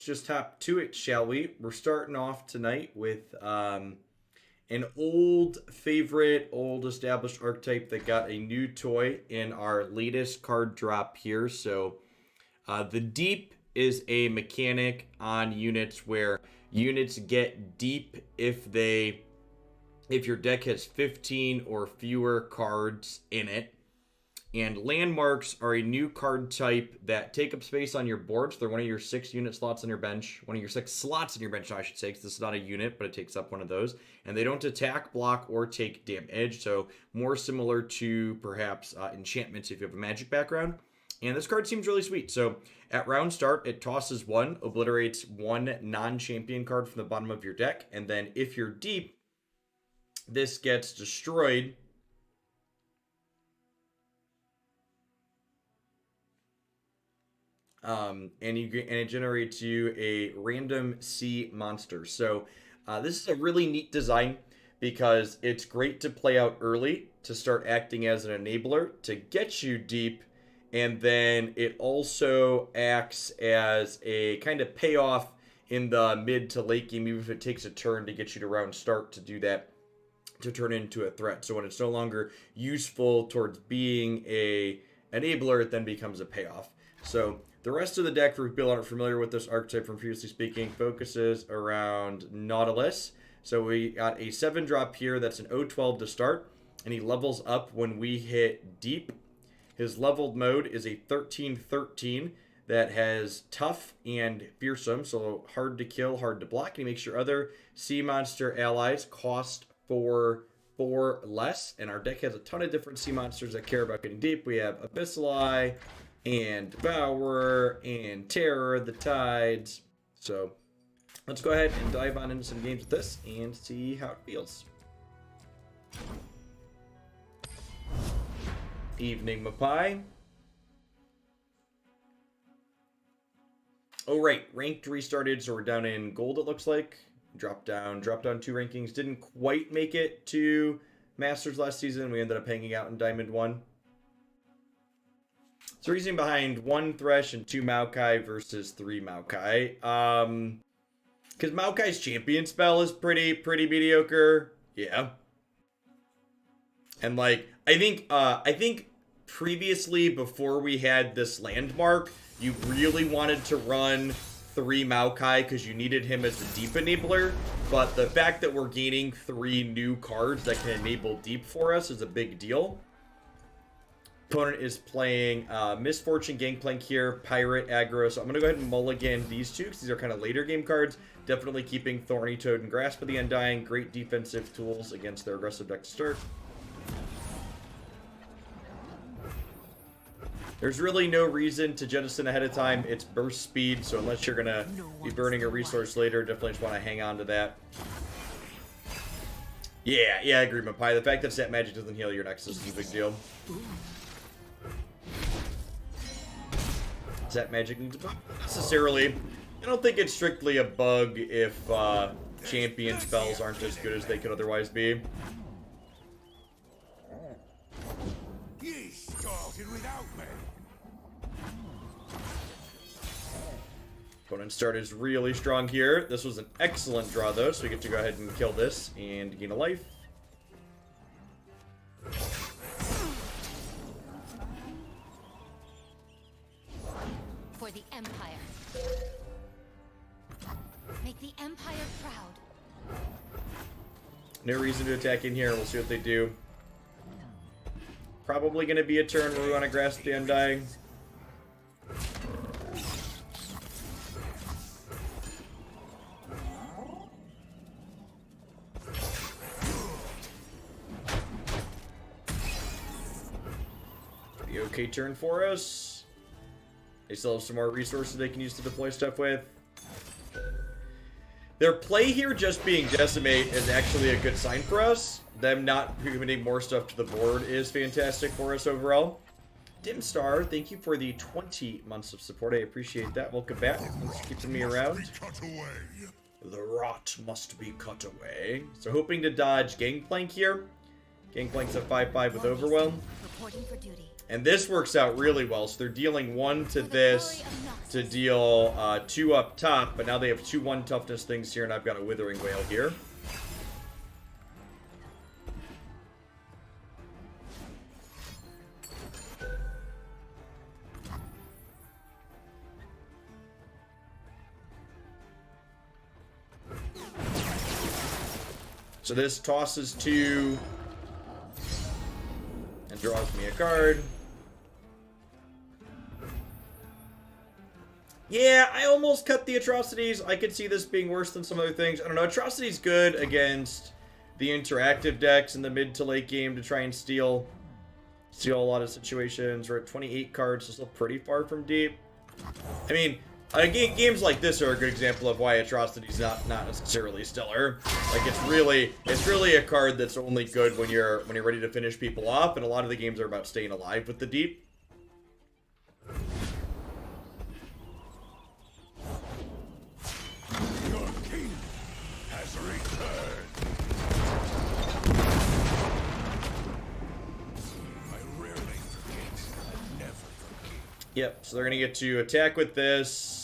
just hop to it, shall we? We're starting off tonight with an old favorite, old established archetype that got a new toy in our latest card drop here. So the deep is a mechanic on units where units get deep if your deck has 15 or fewer cards in it. And landmarks are a new card type that take up space on your board. So they're one of your 6 unit slots on your bench. One of your 6 slots on your bench, I should say, because this is not a unit, but it takes up one of those. And they don't attack, block, or take damage. So more similar to perhaps enchantments if you have a magic background. And this card seems really sweet. So at round start, it tosses 1, obliterates 1 non-champion card from the bottom of your deck. And then if you're deep, this gets destroyed. And it generates you a random sea monster. So this is a really neat design because it's great to play out early to start acting as an enabler to get you deep, and then it also acts as a kind of payoff in the mid to late game, even if it takes a turn to get you to round start to do that, to turn into a threat. So when it's no longer useful towards being a enabler, it then becomes a payoff. So the rest of the deck, for people aren't familiar with this archetype from previously speaking, focuses around Nautilus. So we got a 7-drop here that's an O12 to start, and he levels up when we hit deep. His leveled mode is a 13/13 that has tough and fearsome, so hard to kill, hard to block. And he makes your other sea monster allies cost 4 less. And our deck has a ton of different sea monsters that care about getting deep. We have Abyssal Eye, and Devourer, and Terror, the Tides. So let's go ahead and dive on into some games with this and see how it feels. Evening, Mapai. Oh, right. Ranked restarted, so we're down in gold, it looks like. Dropped down 2 rankings. Didn't quite make it to Masters last season. We ended up hanging out in Diamond 1. So reasoning behind 1 Thresh and 2 Maokai versus 3 Maokai. Because Maokai's champion spell is pretty mediocre. Yeah. And like, I think previously, before we had this landmark, you really wanted to run 3 Maokai because you needed him as a deep enabler. But the fact that we're gaining 3 new cards that can enable deep for us is a big deal. Opponent is playing Misfortune, Gangplank here, Pirate, Aggro. So I'm going to go ahead and mulligan these 2 because these are kind of later game cards. Definitely keeping Thorny Toad and Grasp of the Undying. Great defensive tools against their aggressive deck to start. There's really no reason to jettison ahead of time. It's burst speed, so unless you're going to be burning a resource later, definitely just want to hang on to that. Yeah, I agree, Mapai. The fact that Set Magic doesn't heal your Nexus is a big deal. Set Magic needs a bug? Necessarily. I don't think it's strictly a bug if champion spells aren't as good as they could otherwise be. Ye started without me. Opponent's start is really strong here. This was an excellent draw, though, so we get to go ahead and kill this and gain a life. For the Empire. Make the Empire proud. No reason to attack in here. We'll see what they do. Probably going to be a turn where we want to Grasp the Undying. Pretty okay turn for us. They still have some more resources they can use to deploy stuff with. Their play here just being Decimate is actually a good sign for us. Them not committing more stuff to the board is fantastic for us overall. Dimstar, thank you for the 20 months of support. I appreciate that. Welcome back. Thanks for keeping me around. The rot must be cut away. So hoping to dodge Gangplank here. Gangplank's a 5/5 with Overwhelm. Reporting for duty. And this works out really well. So they're dealing 1 to For the this glory of Noxus. to deal 2 up top. But now they have 2 1 toughness things here, and I've got a Withering Whale here. So this tosses 2 and draws me a card. Yeah, I almost cut the Atrocities. I could see this being worse than some other things. I don't know. Atrocity's good against the interactive decks in the mid to late game to try and steal a lot of situations. We're at 28 cards, so still pretty far from deep. I mean, games like this are a good example of why Atrocity's not necessarily stellar. Like it's really a card that's only good when you're ready to finish people off, and a lot of the games are about staying alive with the deep. Your king has returned. I rarely forget. I never forget. Yep, so they're gonna get to attack with this.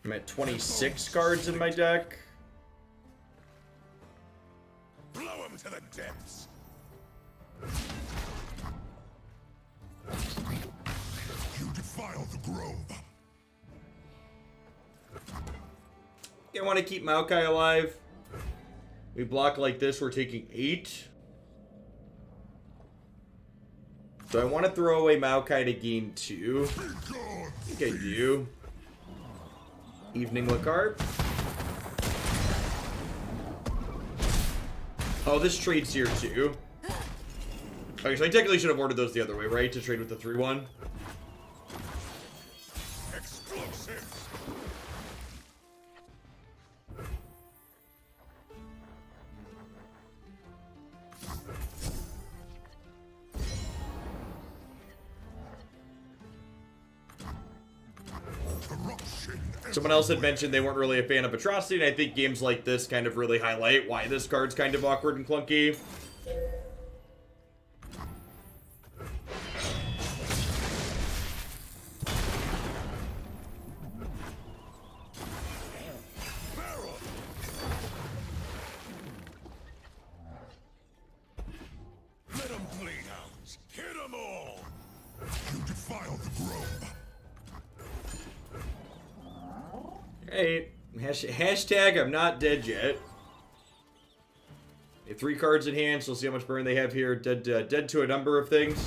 I'm at 26 cards in my deck. Blow him to the depths. You defile the grove. I want to keep Maokai alive. We block like this, we're taking 8. So I want to throw away Maokai to gain 2. I think I do. Evening Lacarp. Oh, this trades here too. Okay, so I technically should have ordered those the other way, right? To trade with the 3-1. Explosives. Corruption. Someone else had mentioned they weren't really a fan of Atrocity, and I think games like this kind of really highlight why this card's kind of awkward and clunky. Barrel. Let them bleed out. Hit them all. You defile the grove. Hey, hashtag I'm not dead yet. They have 3 cards in hand, so we'll see how much burn they have here. Dead to a number of things.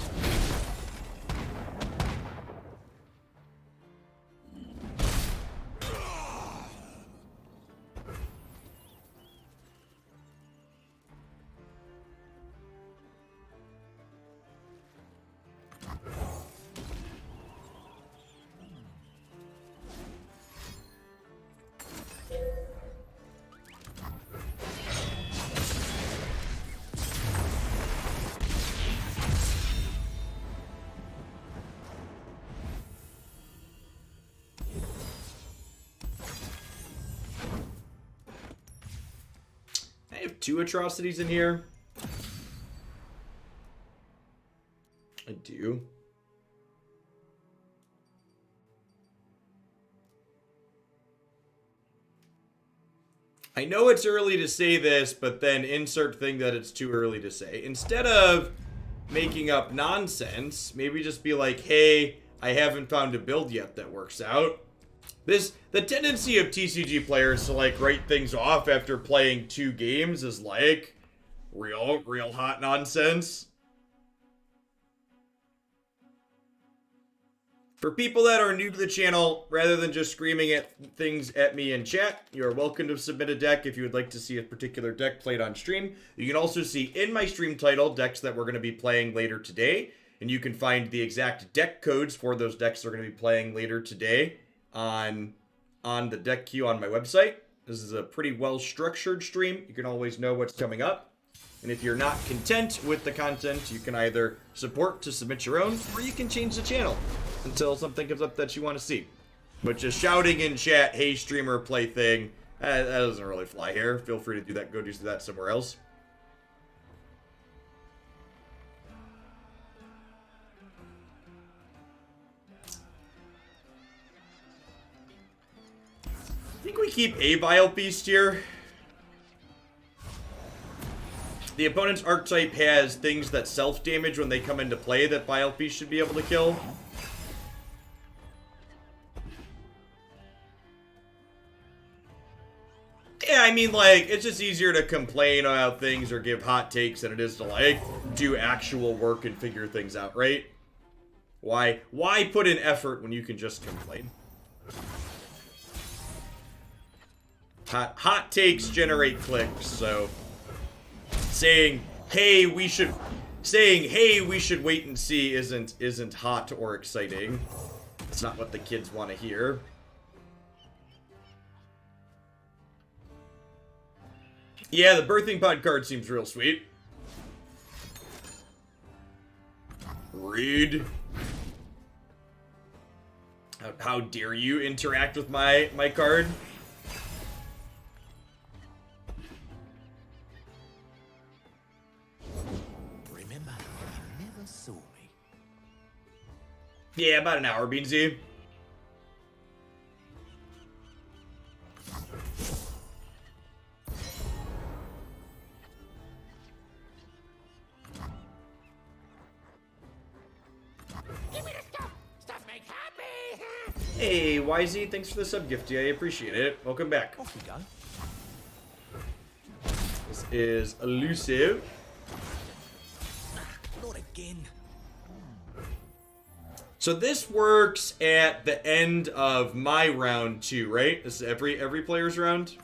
I have 2 Atrocities in here. I do. I know it's early to say this, but then insert thing that it's too early to say. Instead of making up nonsense, maybe just be like, hey, I haven't found a build yet that works out. The tendency of TCG players to like write things off after playing 2 games is like real hot nonsense. For people that are new to the channel, rather than just screaming at things at me in chat, you're welcome to submit a deck if you would like to see a particular deck played on stream. You can also see in my stream title decks that we're going to be playing later today, and you can find the exact deck codes for those decks that are going to be playing later today on the deck queue on my website. This is a pretty well-structured stream. You can always know what's coming up. And if you're not content with the content, you can either support to submit your own, or you can change the channel until something comes up that you want to see. But just shouting in chat, hey streamer, play thing, that doesn't really fly here. Feel free to do that. Go do that somewhere else. think we keep a Vile Beast here. The opponent's archetype has things that self-damage when they come into play that Vile Beast should be able to kill. Yeah, I mean, like, it's just easier to complain about things or give hot takes than it is to, like, do actual work and figure things out, right? Why put in effort when you can just complain? Hot takes generate clicks, so saying, hey, we should wait and see isn't hot or exciting. It's not what the kids want to hear. Yeah, the birthing pod card seems real sweet. Rude. How dare you interact with my card? Remember, you never saw me. Yeah, about an hour, Beansy. Hey, YZ, thanks for the sub gifty. I appreciate it. Welcome back. Off we go. This is elusive. Not again. So this works at the end of my round 2, right? This is every player's round.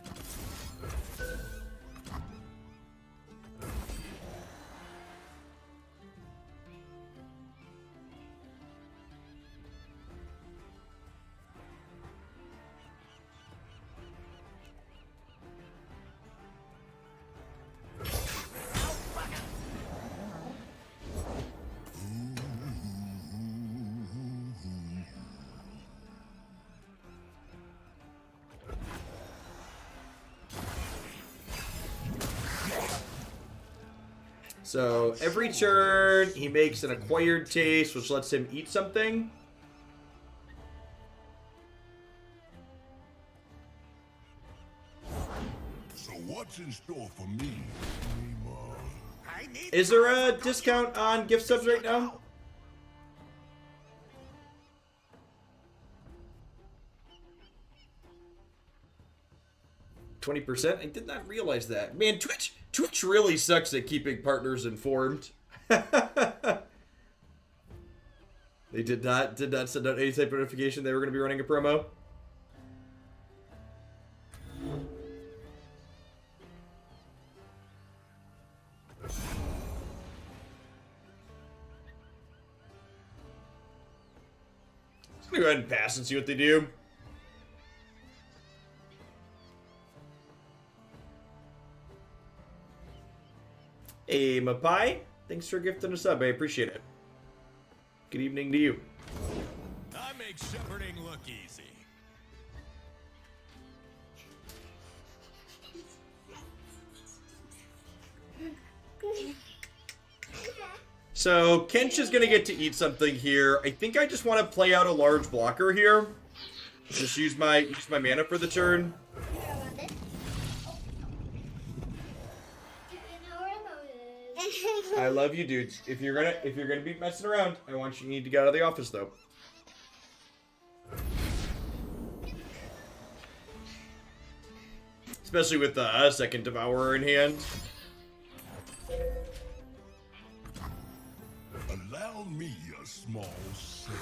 So every turn, he makes an acquired taste, which lets him eat something. So what's in store for me? Is there a discount on gift subs right now? %? I did not realize that. Man, Twitch really sucks at keeping partners informed. They did not send out any type of notification they were going to be running a promo. Just gonna go ahead and pass and see what they do. Hey, Mapai, thanks for gifting a sub. I appreciate it. Good evening to you. I make shepherding look easy. So, Kench is going to get to eat something here. I think I just want to play out a large blocker here. Just use my mana for the turn. I love you, dudes. If you're gonna be messing around, you need to get out of the office though. Especially with the second Devourer in hand. Allow me a small sip.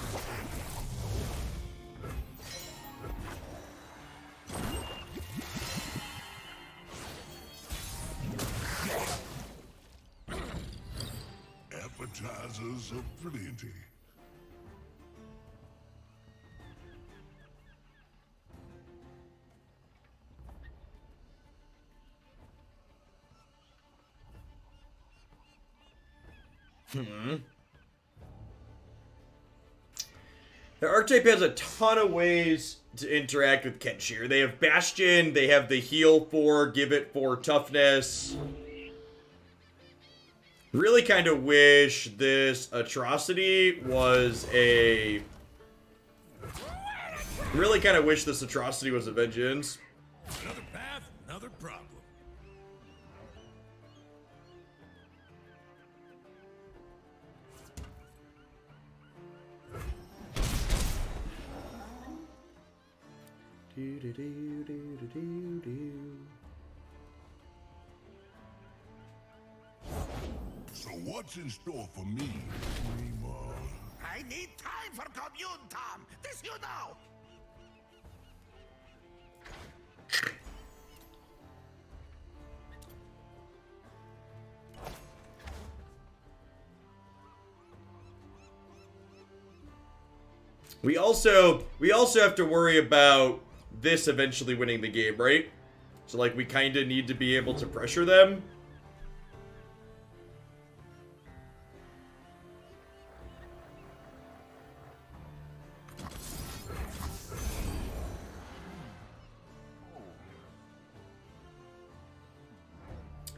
Appetizers of plenty. The archetype has a ton of ways to interact with Kenshir. They have Bastion, they have the heal for, give it for toughness. Really kind of wish this atrocity was a... Really kind of wish this atrocity was a vengeance. So what's in store for me, Dreamer? I need time for commune, Tom. This you know. We also have to worry about this eventually winning the game, right? So like we kind of need to be able to pressure them.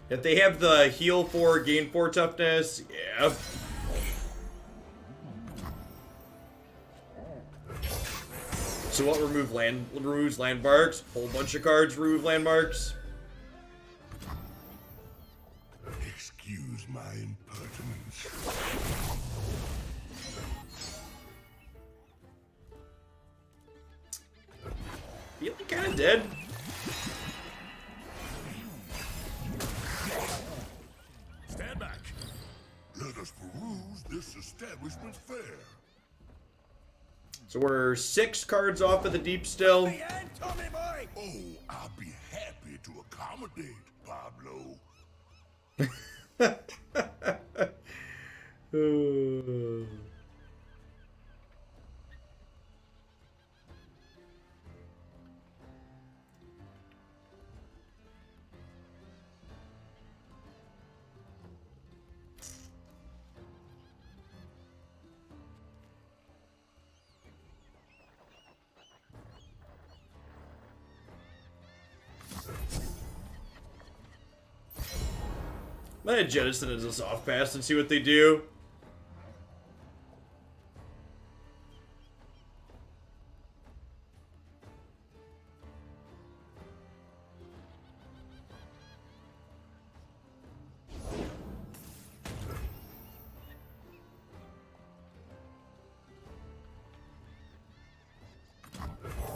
If they have the heal 4, gain 4 toughness, yeah. So what removes landmarks? Whole bunch of cards remove landmarks. Excuse my impertinence. Feeling kind of dead. Stand back. Let us peruse this establishment's fare. So we're 6 cards off of the deep still. The end, Tommy boy. Oh, I'll be happy to accommodate, Pablo. I'm gonna jettison it as a soft pass and see what they do.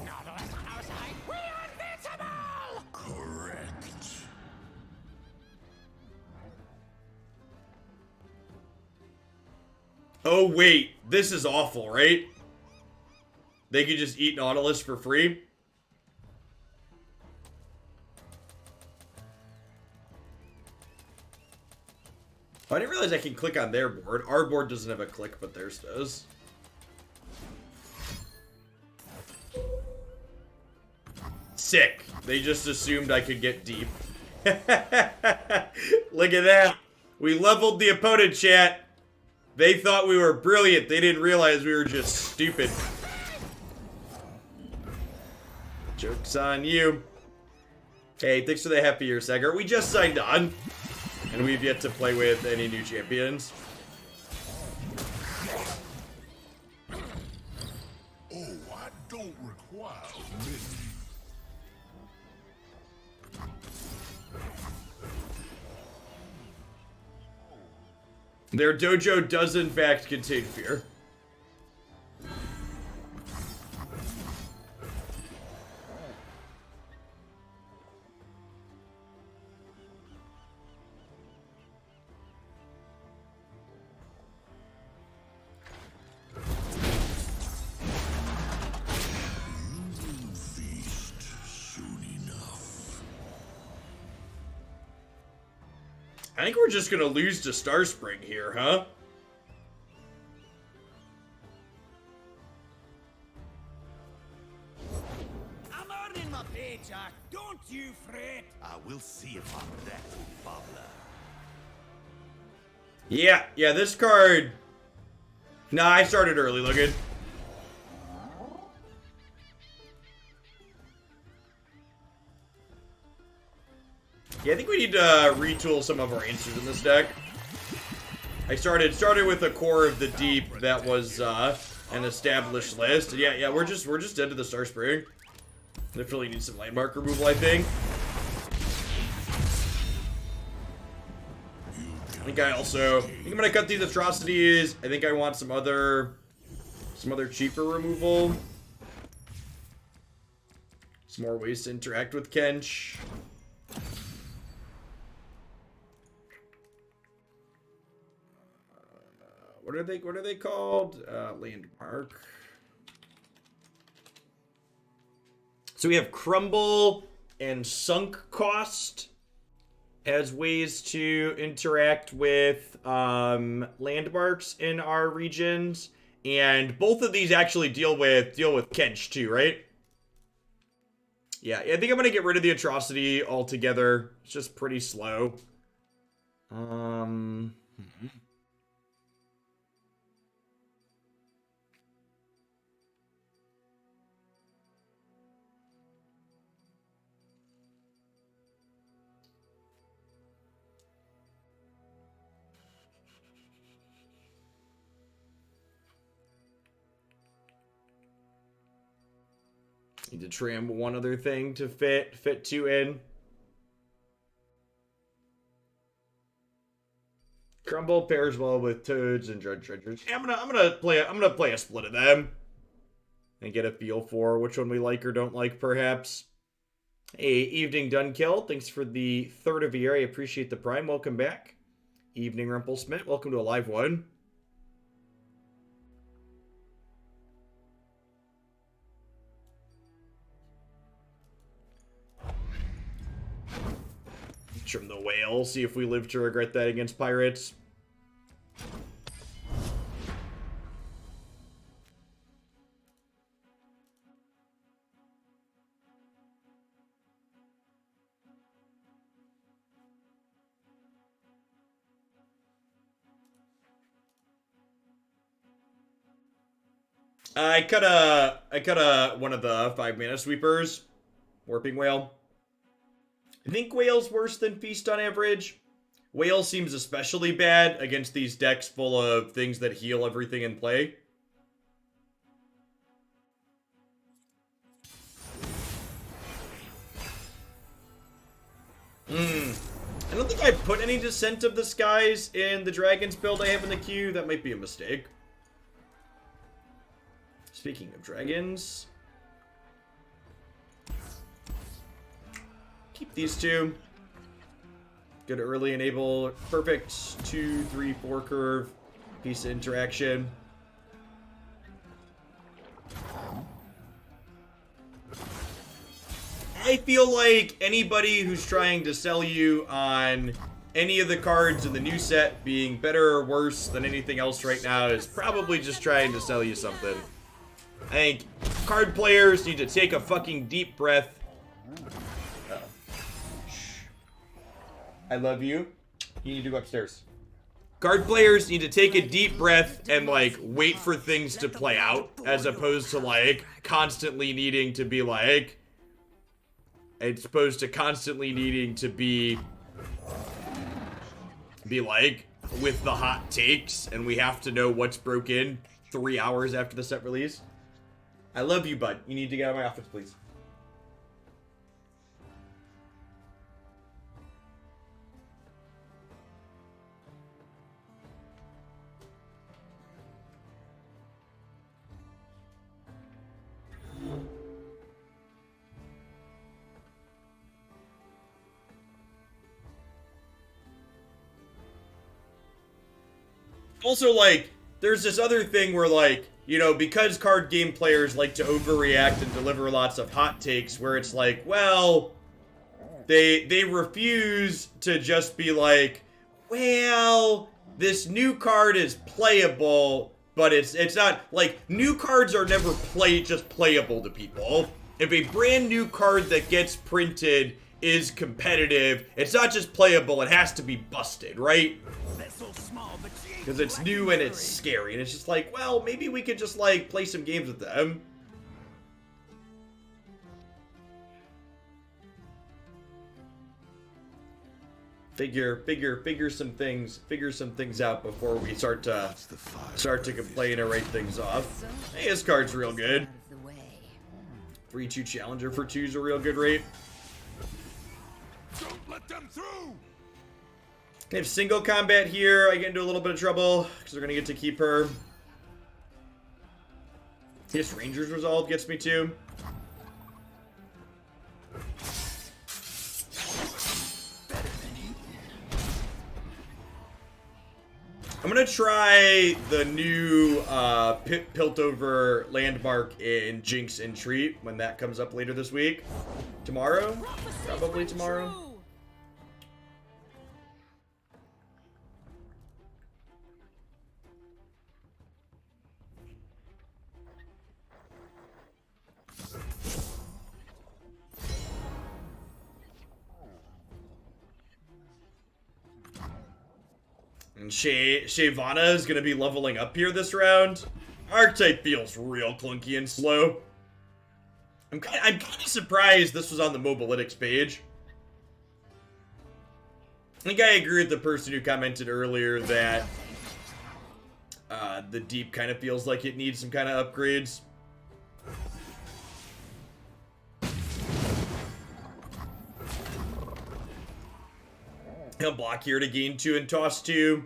Not let on our side. We are invincible. Correct. Oh wait, this is awful, right? They could just eat Nautilus for free? Oh, I didn't realize I can click on their board. Our board doesn't have a click, but theirs does. Sick. They just assumed I could get deep. Look at that. We leveled the opponent, chat. They thought we were brilliant. They didn't realize we were just stupid. Joke's on you. Hey, thanks for the happy year, Sagar. We just signed on. And we've yet to play with any new champions. Oh, I don't require many. Their dojo does in fact contain fear. Feast soon enough. I think we're just gonna lose to Starspring here, huh? I'm earning my paycheck. Don't you fret. I will see about that, Pablo. Yeah, this card... Nah, I started early, Logan. Yeah, I think we need to retool some of our answers in this deck. I started with a core of the deep that was an established list. Yeah, we're just dead to the Starspring. Definitely need some landmark removal, I think. I think I'm gonna cut these atrocities. I think I want some other cheaper removal. Some more ways to interact with Kench. What are they called? Landmark. So we have Crumble and Sunk Cost as ways to interact with landmarks in our regions, and both of these actually deal with Kench too, right? Yeah, I think I'm gonna get rid of the atrocity altogether. It's just pretty slow. Need to trim one other thing to fit two in. Crumble pairs well with Toads and Dredgers. Yeah, I'm gonna play a split of them and get a feel for which one we like or don't like, perhaps. Hey, Evening Dunkill, thanks for the third of the year. I appreciate the prime. Welcome back. Evening Rumplesmith, welcome to a live one. Trim the whale, see if we live to regret that against pirates. I cut one of the 5-mana sweepers. Warping Whale. I think Whale's worse than Feast on average. Whale seems especially bad against these decks full of things that heal everything in play. I don't think I put any Descent of the Skies in the Dragons build I have in the queue. That might be a mistake. Speaking of dragons, keep these two. Good early enable. Perfect 2, 3, 4 curve. Piece of interaction. I feel like anybody who's trying to sell you on any of the cards in the new set being better or worse than anything else right now is probably just trying to sell you something. I think card players need to take a fucking deep breath. I love you. You need to go upstairs. Card players need to take a deep breath and, like, wait for things to play out, as opposed to, like, constantly needing to be, like... As opposed to constantly needing to be, like, with the hot takes, and we have to know what's broken 3 hours after the set release. I love you, bud. You need to get out of my office, please. Also, like, there's this other thing where, like, you know, because card game players like to overreact and deliver lots of hot takes, where it's like, well, they refuse to just be like, well, this new card is playable, but it's not, like, new cards are never just playable to people. If a brand new card that gets printed is competitive, it's not just playable, it has to be busted, right? Because it's new and it's scary, and it's just like, well, maybe we could just, like, play some games with them. Figure some things out before we start to complain and write things off. Hey, this card's real good. 3-2 Challenger for 2 is a real good rate. Don't let them through! I have single combat here. I get into a little bit of trouble because we're going to get to keep her. His Ranger's Resolve gets me too. I'm gonna try the new Piltover landmark in Jinx Entreat when that comes up later this week. Tomorrow? Probably tomorrow. And Shyvana is going to be leveling up here this round. Archetype feels real clunky and slow. I'm kind of surprised this was on the Mobalytics page. I think I agree with the person who commented earlier that the Deep kind of feels like it needs some kind of upgrades. He'll block here to gain 2 and toss 2.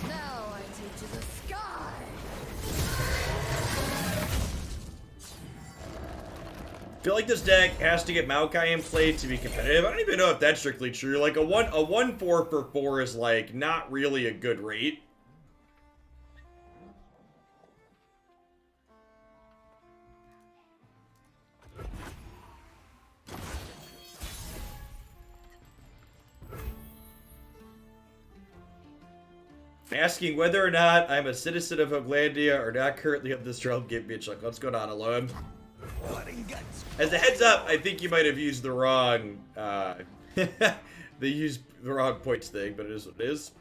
Now I take to the sky. I feel like this deck has to get Maokai in play to be competitive. I don't even know if that's strictly true. Like a 1/4 for 4 is like not really a good rate. Asking whether or not I'm a citizen of Homelandia or not currently of this realm, give me a check. What's going on, Alone? As a heads up, I think you might have used the wrong, they used the wrong points thing, but it is what it is.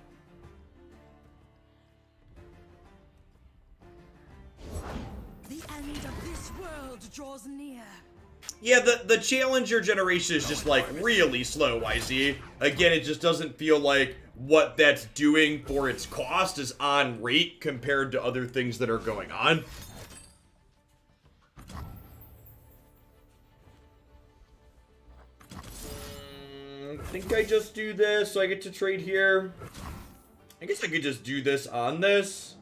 The end of this world draws near. Yeah, the Challenger generation is just, like, really slow, YZ. Again, it just doesn't feel like what that's doing for its cost is on rate compared to other things that are going on. I think I just do this so I get to trade here. I guess I could just do this on this.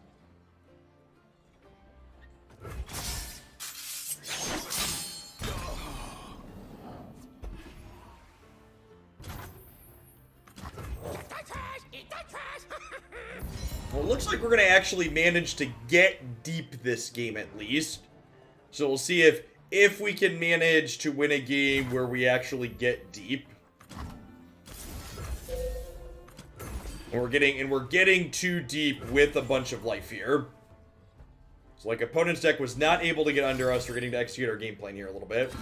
Well, it looks like we're going to actually manage to get deep this game at least. So we'll see if we can manage to win a game where we actually get deep. And we're getting too deep with a bunch of life here. So like opponent's deck was not able to get under us. We're getting to execute our game plan here a little bit.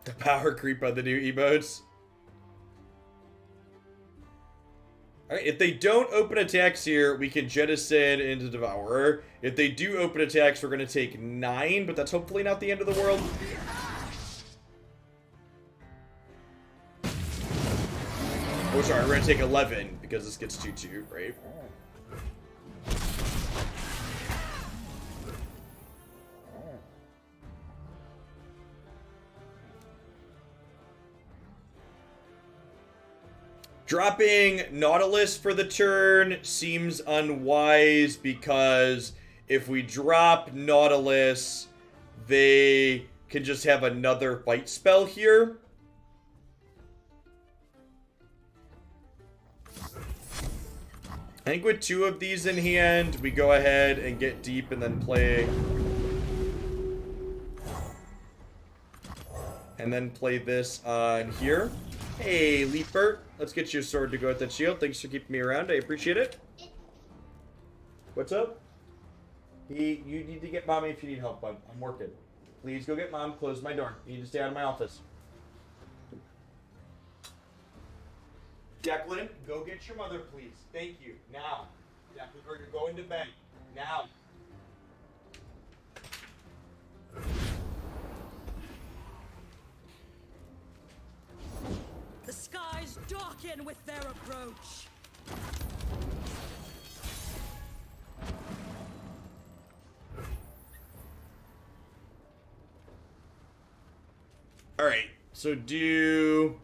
The power creep on the new emotes. Alright, if they don't open attacks here, we can jettison into Devourer. If they do open attacks, we're going to take 9, but that's hopefully not the end of the world. Oh, sorry, we're going to take 11, because this gets 2-2, right? Dropping Nautilus for the turn seems unwise because if we drop Nautilus, they can just have another fight spell here. I think with 2 of these in hand, we go ahead and get deep and then play... And then play this on here. Hey, Leapert. Let's get you a sword to go with that shield. Thanks for keeping me around. I appreciate it. What's up? You need to get mommy if you need help. I'm working. Please go get mom. Close my door. You need to stay out of my office. Declan, go get your mother, please. Thank you. Now. Declan, or you're going to bed. Now. The skies darken with their approach. Alright, so do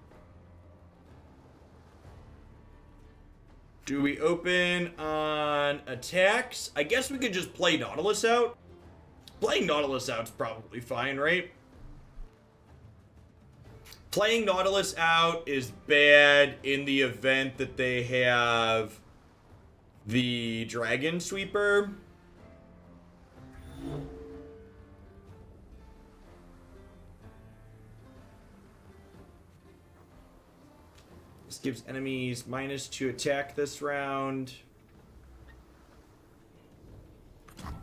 Do we open on attacks? I guess we could just play Nautilus out. Playing Nautilus out's probably fine, right? Playing Nautilus out is bad in the event that they have the Dragon Sweeper. This gives enemies -2 attack this round. I'm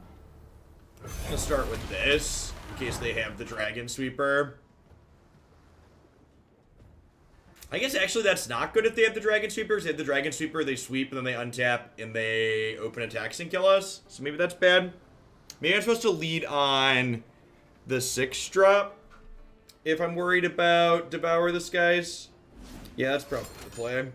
gonna start with this, in case they have the Dragon Sweeper. I guess actually that's not good if they have the Dragon Sweepers. They have the Dragon Sweeper, they sweep, and then they untap, and they open attacks and kill us. So maybe that's bad. Maybe I'm supposed to lead on the 6-drop if I'm worried about Devour the Skies. Yeah, that's probably the play.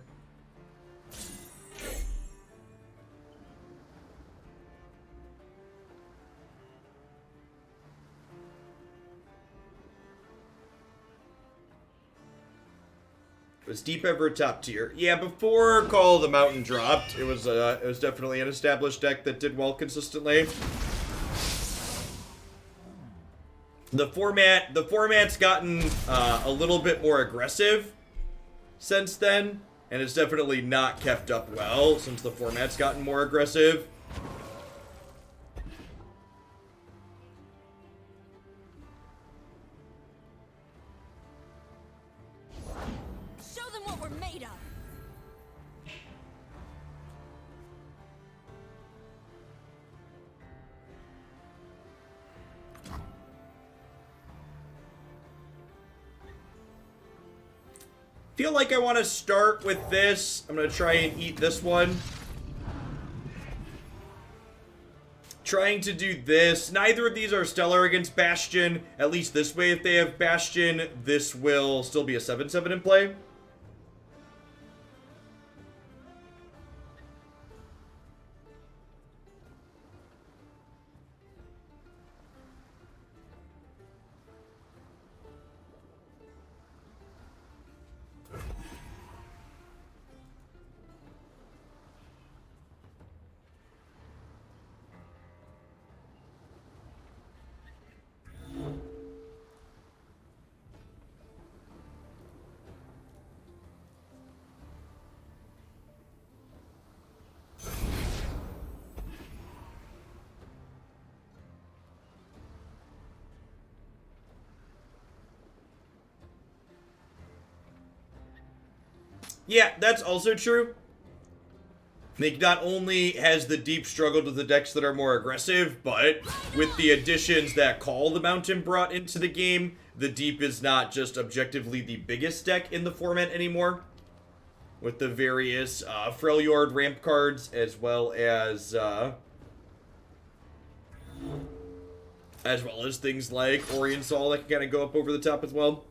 Was Deep ever top tier? Yeah, before Call of the Mountain dropped, it was definitely an established deck that did well consistently. The format's gotten a little bit more aggressive since then, and it's definitely not kept up well since the format's gotten more aggressive. Show them what we're made of. Feel like I want to start with this. I'm going to try and eat this one. Trying to do this. Neither of these are stellar against Bastion. At least this way, if they have Bastion, this will still be a 7/7 in play. Yeah, that's also true. Nick not only has the Deep struggled with the decks that are more aggressive, but with the additions that Call the Mountain brought into the game, the Deep is not just objectively the biggest deck in the format anymore. With the various Freljord ramp cards, as well as things like Orient Sol that can kind of go up over the top as well.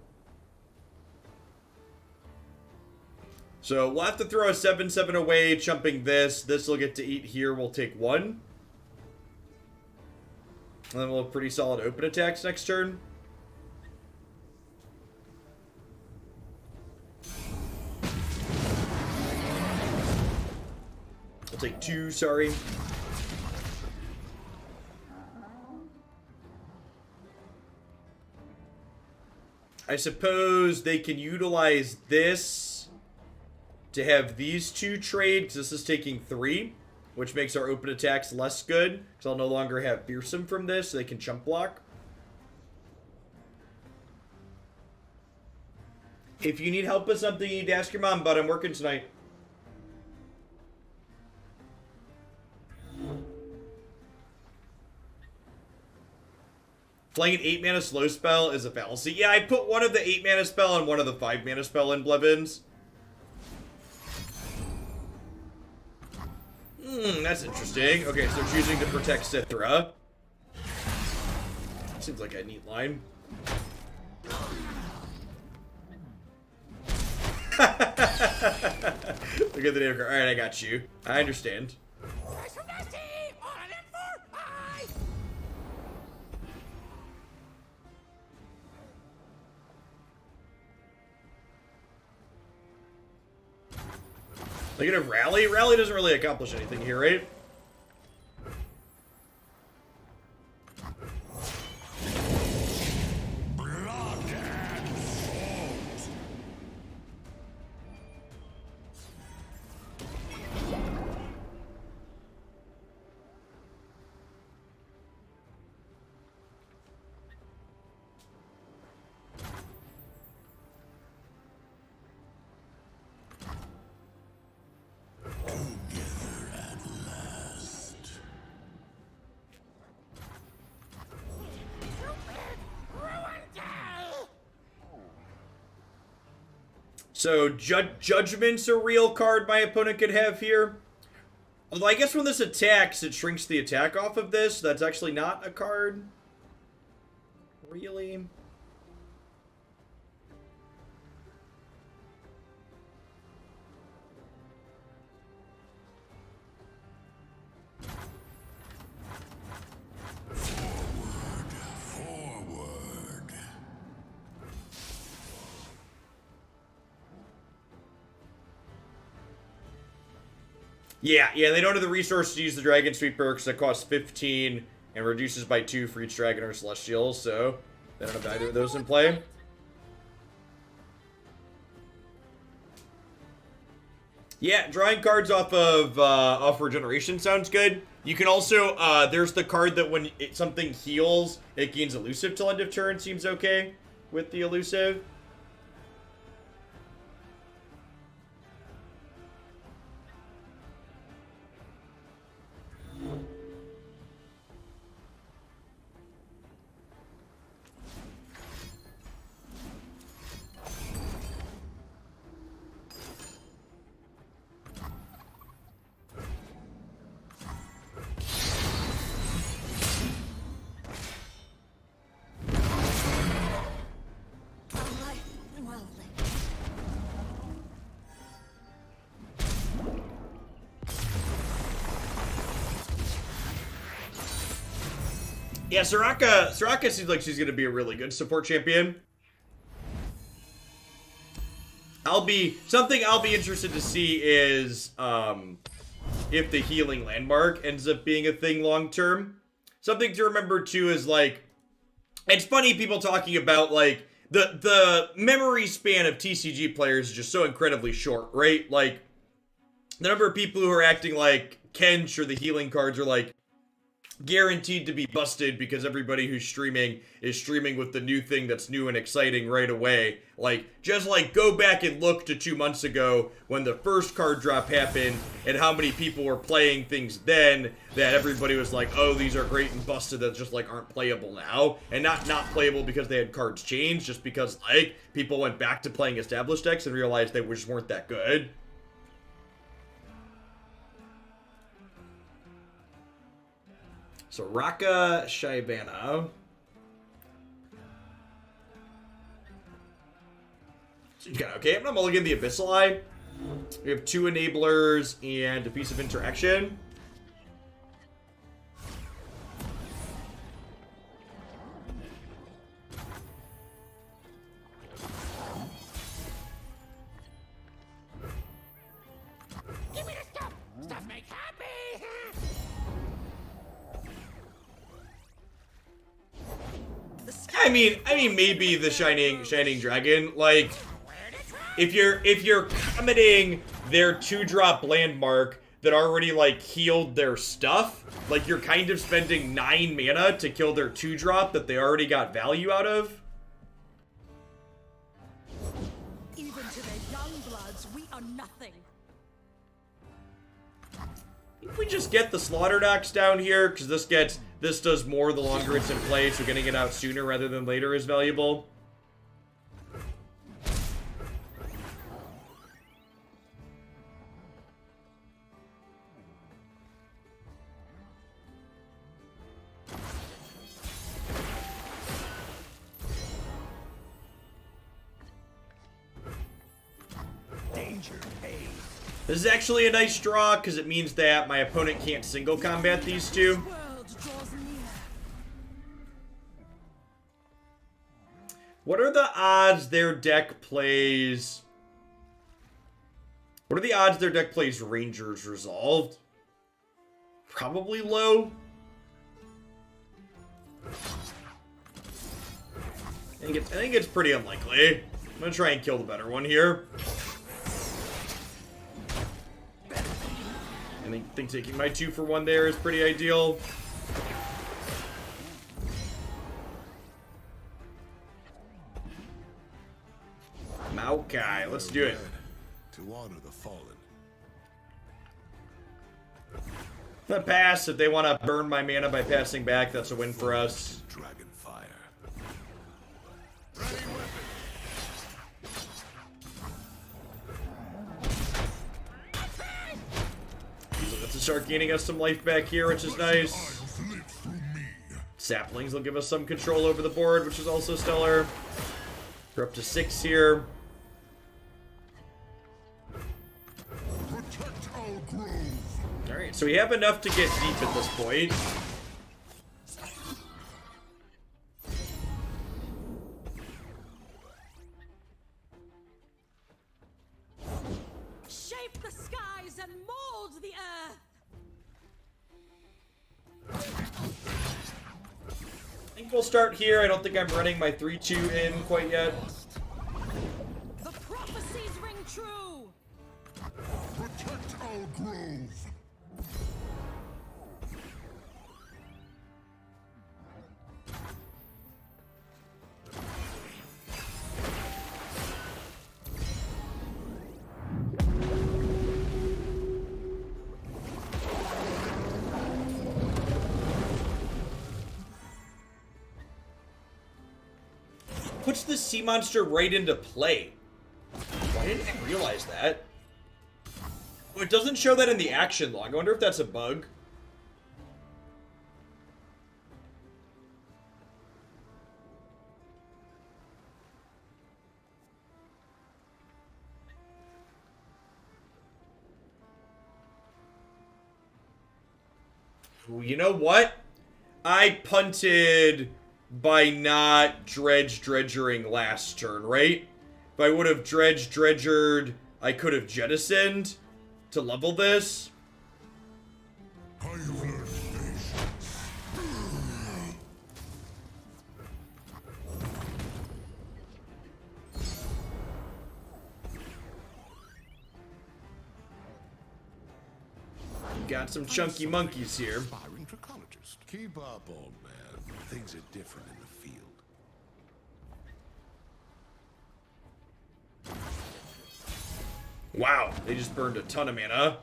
So we'll have to throw a 7/7 away, chumping this. This will get to eat here. We'll take 1. And then we'll have pretty solid open attacks next turn. We'll take 2, sorry. I suppose they can utilize this to have these 2 trade, because this is taking 3, which makes our open attacks less good, because I'll no longer have Fearsome from this, so they can chump block. If you need help with something, you need to ask your mom, but I'm working tonight. Playing an 8-mana slow spell is a fallacy. Yeah, I put one of the 8-mana spell and one of the 5-mana spell in Blevins. That's interesting. Okay, so choosing to protect Cithra. Seems like a neat line. Look at the name. Alright, I got you. I understand. Look at a rally. Rally doesn't really accomplish anything here, right? Blood and salt. So, Judgment's a real card my opponent could have here. Although I guess when this attacks, it shrinks the attack off of this. That's actually not a card. Really? Forward. Yeah, they don't have the resource to use the Dragon Sweeper because it costs 15 and reduces by 2 for each Dragon or Celestial, so they don't have either of those in play. Yeah, drawing cards off regeneration sounds good. You can also, there's the card that when something heals, it gains elusive till end of turn. Seems okay with the elusive. Well then. Yeah, Soraka seems like she's going to be a really good support champion. Something I'll be interested to see is if the healing landmark ends up being a thing long term. Something to remember too is like, it's funny people talking about like the memory span of TCG players is just so incredibly short, right? Like the number of people who are acting like Kench or the healing cards are like guaranteed to be busted because everybody who's streaming is streaming with the new thing that's new and exciting right away. Like, just like go back and look to 2 months ago when the first card drop happened and how many people were playing things then that everybody was like, oh, these are great and busted that just like aren't playable now. And not playable because they had cards changed, just because like people went back to playing established decks and realized they just weren't that good. So Raka Shaibana. So you got, okay, I'm gonna mulligan the Abyssal Eye. We have 2 enablers and a piece of interaction. Give me the stuff! Stuff makes happy! I mean maybe the shining dragon. Like if you're commenting their 2-drop landmark that already like healed their stuff, like you're kind of spending 9 mana to kill their 2-drop that they already got value out of. Even to their young bloods, we are nothing. If we just get the Slaughter Docs down here, because this does more the longer it's in play, so getting it out sooner rather than later is valuable. Danger pays. This is actually a nice draw, because it means that my opponent can't single combat these two. World draws near. What are the odds their deck plays... What What are the odds their deck plays Rangers Resolved? Probably low. I think it's pretty unlikely. I'm gonna try and kill the better one here. I think taking my 2-for-1 there is pretty ideal. Maokai, let's do it. To honor the fallen. The pass, if they want to burn my mana by passing back, that's a win for us. Dragonfire. Let's start gaining us some life back here, which is nice. Saplings will give us some control over the board, which is also stellar. We're up to 6 here. Protect our grove. Alright, so we have enough to get deep at this point. Shape the skies and mold the earth. I think we'll start here. I don't think I'm running my 3-2 in quite yet. The prophecies ring true. Protect our grove. Puts the sea monster right into play. Why didn't I realize that? Oh, it doesn't show that in the action log. I wonder if that's a bug. Ooh, you know what? I punted by not dredgering last turn, right? If I would have dredgered, I could have jettisoned to level this. I have learned patience. Got some chunky monkeys here. Aspiring trichologist. Keep up, old man. Things are different in the field. Wow, they just burned a ton of mana.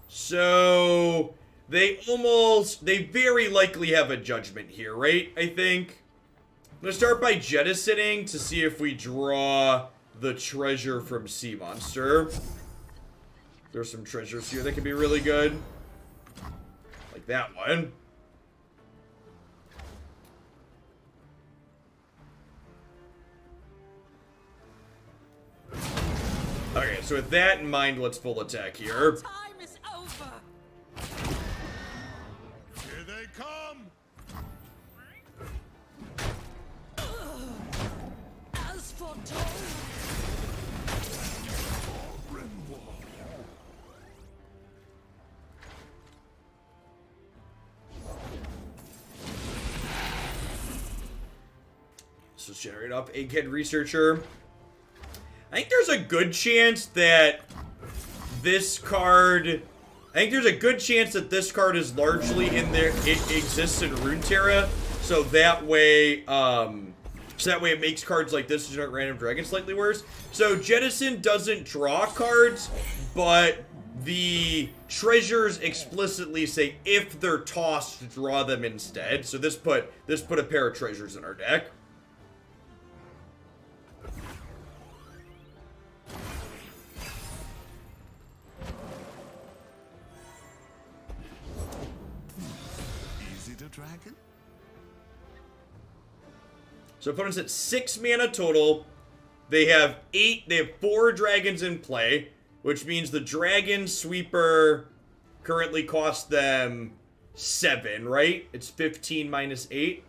So, they very likely have a judgment here, right? I think. I'm gonna start by jettisoning to see if we draw the treasure from Sea Monster. There's some treasures here that could be really good. Like that one. Okay, so with that in mind, let's full attack here. Time is over. Here they come. As foretold. So generate up Egghead Researcher. I think there's a good chance that this card... I think there's a good chance that this card is largely in there. It exists in Runeterra, so that way, it makes cards like this generate random dragon slightly worse. So Jettison doesn't draw cards, but the treasures explicitly say if they're tossed, draw them instead. So this put a pair of treasures in our deck. Dragon? So opponents at 6 mana total. They have 4 dragons in play, which means the dragon sweeper currently costs them 7, right? It's 15 minus 8.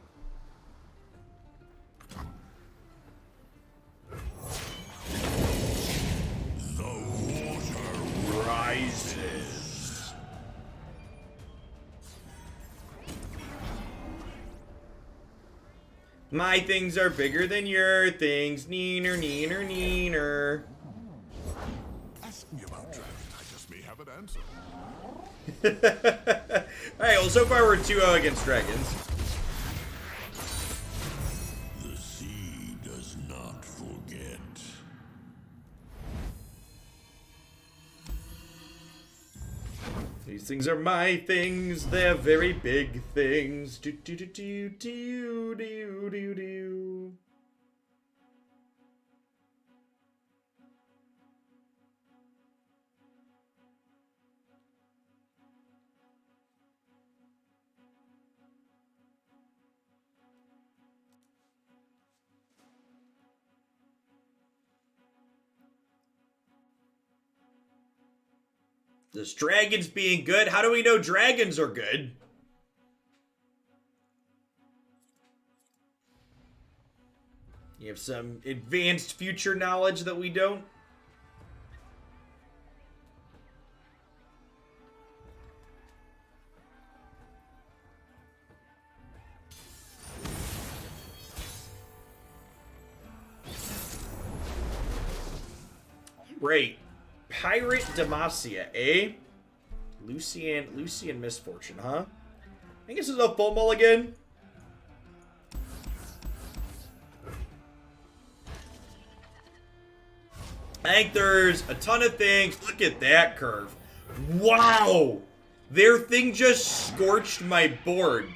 My things are bigger than your things. Neener, neener, neener. Ask me about dragon. I just may have an answer. Alright, well, so far we're 2-0 against dragons. The sea does not forget. These things are my things. They're very big things. Do do do do do do do do. This dragons being good? How do we know dragons are good? You have some advanced future knowledge that we don't? Right. Pirate Demacia, eh? Lucian Misfortune, huh? I guess it's a full mulligan. I think there's a ton of things. Look at that curve. Wow! Their thing just scorched my board.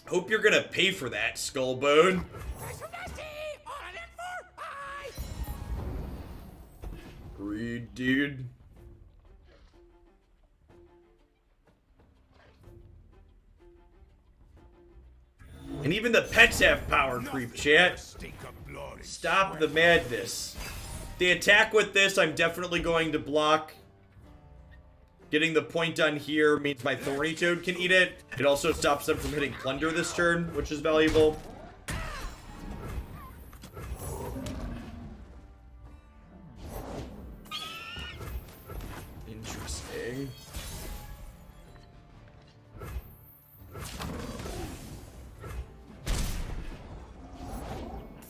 Hope you're gonna pay for that, Skullbone. Read, dude. And even the pets have power creep, chat. Stop the madness. The attack with this, I'm definitely going to block. Getting the point on here means my Thorny Toad can eat it. It also stops them from hitting Plunder this turn, which is valuable. Interesting.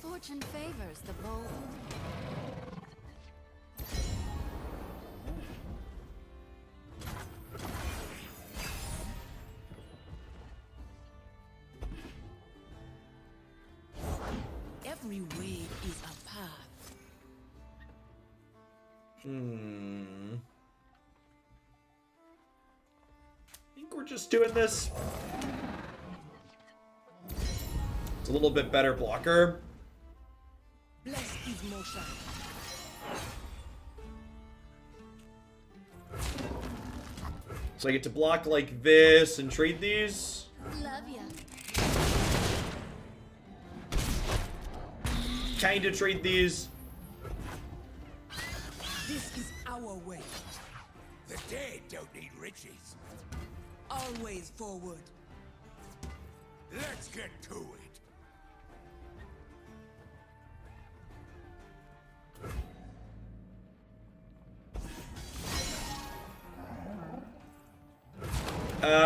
Fortune favors the bold. Every way is a path. I think we're just doing this. It's a little bit better blocker. Blessed is motion. So I get to block like this and trade these. Love ya. Kinda trade these. This is our way. The dead don't need riches. Always forward. Let's get to it.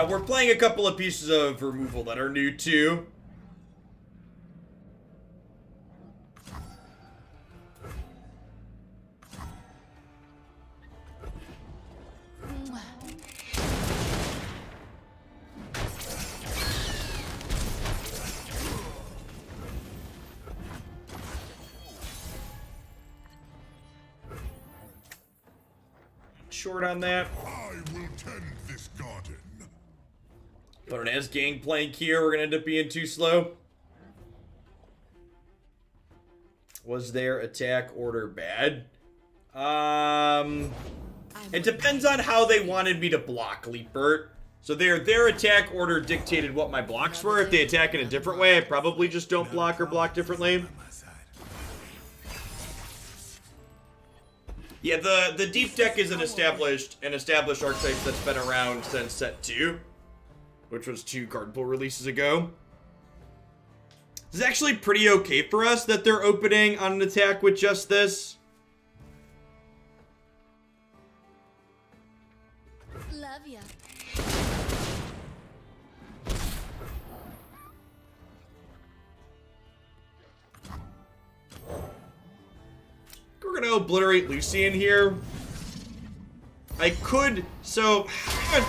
We're playing a couple of pieces of removal that are new too. Short on that. I will tend this garden. Put an S gangplank here. We're gonna end up being too slow. Was their attack order bad? It depends on how they wanted me to block, Leapert. So their attack order dictated what my blocks were. If they attack in a different way, I probably just don't block or block differently. Yeah, the deep deck is an established archetype that's been around since set 2, which was 2 card pool releases ago. It's actually pretty okay for us that they're opening on an attack with just this. Love ya. gonna obliterate Lucian here. I could, so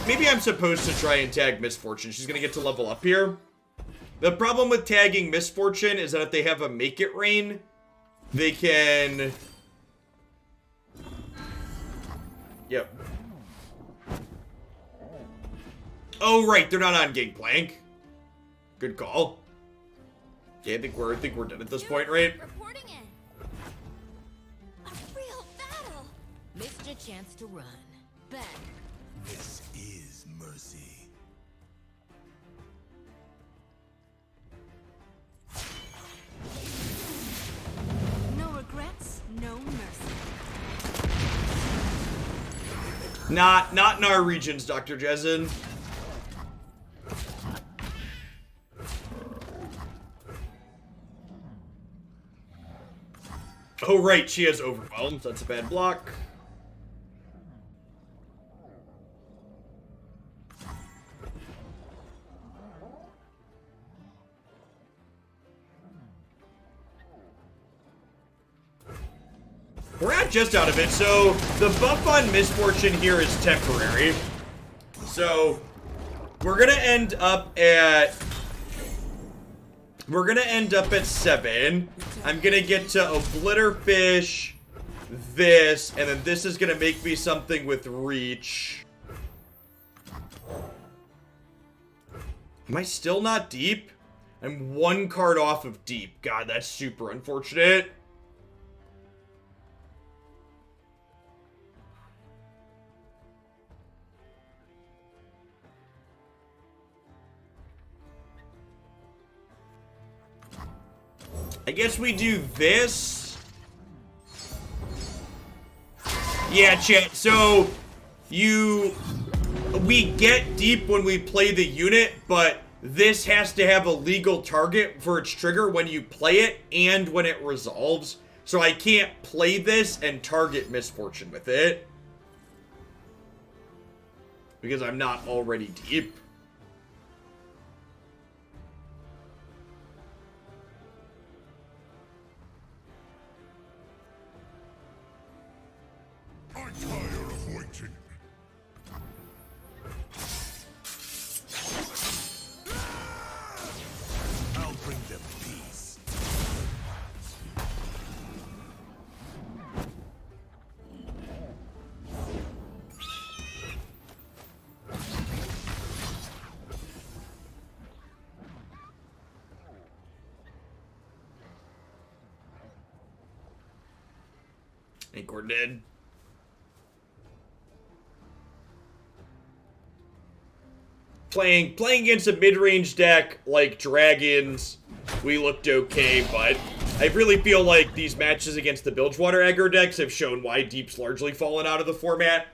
maybe I'm supposed to try and tag Misfortune. She's gonna get to level up here. The problem with tagging Misfortune is that if they have a Make It Rain, they can... Yep. Oh, right, they're not on Gangplank. Good call. Yeah, I think we're done at this point, right? Reporting in. A real battle. Missed your chance to run. Ben. This is mercy. No regrets, no mercy. Not in our regions, Dr. Jezen. Oh, right, she has Overwhelmed. That's a bad block. We're not just out of it, so the buff on Misfortune here is temporary. So we're gonna end up at 7. I'm gonna get to Obliterfish, this, and then this is gonna make me something with Reach. Am I still not deep? I'm 1 card off of deep. God, that's super unfortunate. I guess we do this. Yeah, chat. So, we get deep when we play the unit, but this has to have a legal target for its trigger when you play it and when it resolves. So I can't play this and target Misfortune with it. Because I'm not already deep. I tire of waiting. I'll bring them peace. I think we're dead. Playing against a mid-range deck like Dragons, we looked okay, but I really feel like these matches against the Bilgewater aggro decks have shown why Deep's largely fallen out of the format.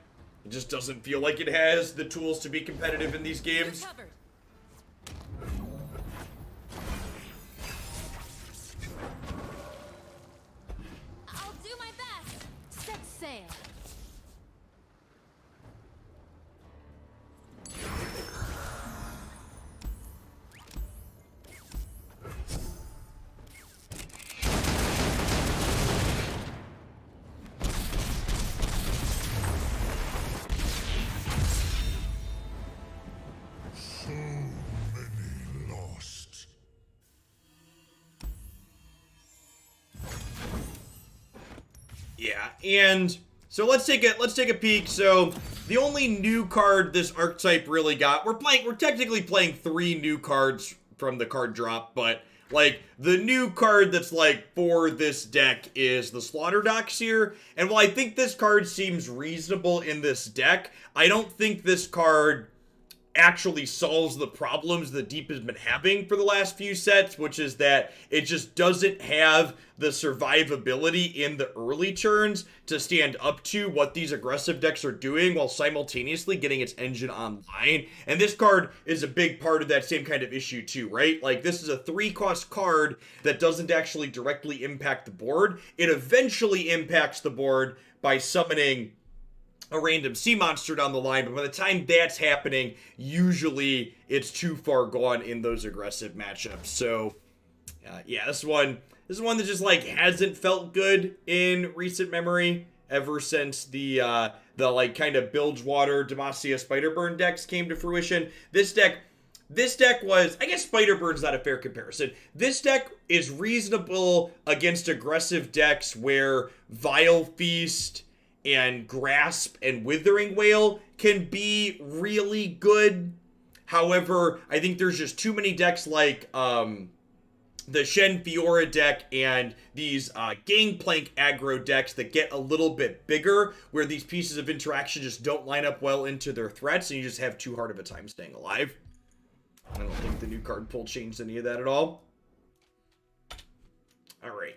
It just doesn't feel like it has the tools to be competitive in these games. Covered. I'll do my best. Set sail. So many lost. Yeah, and so let's take a peek. So the only new card this archetype really got, we're technically playing 3 new cards from the card drop, but like the new card that's like for this deck is the Slaughter Doxier. And while I think this card seems reasonable in this deck, I don't think this card actually solves the problems the Deep has been having for the last few sets, which is that it just doesn't have the survivability in the early turns to stand up to what these aggressive decks are doing while simultaneously getting its engine online. And this card is a big part of that same kind of issue too, right? Like, this is a 3-cost card that doesn't actually directly impact the board. It eventually impacts the board by summoning a random sea monster down the line, but by the time that's happening, usually it's too far gone in those aggressive matchups. So, yeah, this one This is one that just like hasn't felt good in recent memory ever since the like kind of Bilgewater Demacia Spiderburn decks came to fruition. This deck was, I guess Spiderburn's not a fair comparison. This deck is reasonable against aggressive decks where Vile Feast and Grasp and Withering Wail can be really good. However, I think there's just too many decks like the Shen Fiora deck and these Gangplank aggro decks that get a little bit bigger, where these pieces of interaction just don't line up well into their threats, and you just have too hard of a time staying alive. I don't think the new card pull changed any of that at all. All right.